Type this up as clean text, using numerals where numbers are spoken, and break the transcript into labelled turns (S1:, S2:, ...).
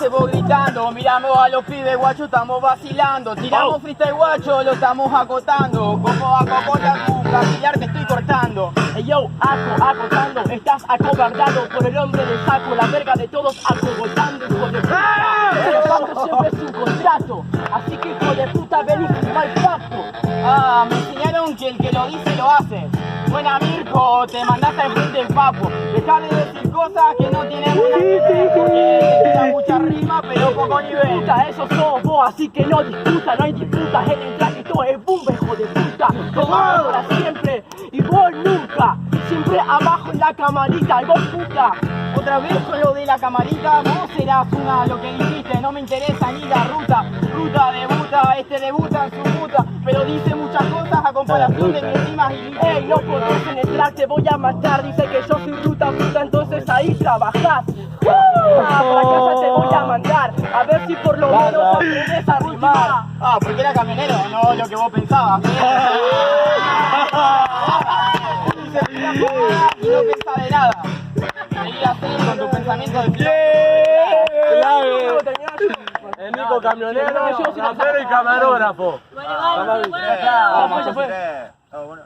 S1: vos gritando, miramos a los pibes, guacho, estamos vacilando. Tiramos freestyle, guacho, lo estamos acotando. Como a cocota tu capilar te estoy cortando.
S2: Hey yo, acotando, estás acobardado por el hombre de saco, la verga de todos acogotando, hijo de puta. Pero tanto siempre es un contrato, así que hijo de puta ven y firma el pacto.
S1: Ah, me enseñaron que el que lo dice lo hace. Buena Mirko, te mandaste al frente el papo. Dejá de decir cosas que no tienen una idea, porque te tira mucha rima pero poco nivel.
S2: Puta, eso sos vos, así que no disputa, no hay disputas, él entra que todo es bomba, hijo de puta. Tomando para siempre, y vos nunca, siempre abajo en la camarita, y vos puta.
S1: Otra vez con lo de la camarita, vos serás una lo que dijiste, no me interesa ni la ruta. Ruta debuta, debuta en su puta, pero dice muchas cosas a comparación de mis rimas y
S2: ey, no podés en el track, te voy a matar, dice que yo soy ruta puta, entonces ahí trabajás. Para casa te voy a mandar, a ver si por lo menos aprendes a rimar.
S1: Ah, porque era camionero, no lo que vos pensabas. Y no pensaba de nada. Seguí así con tu pensamiento de
S3: El Nico camionero, rapero y camarógrafo.
S4: Vale, vale,
S1: Vamos,
S4: se fue.
S1: ya fue.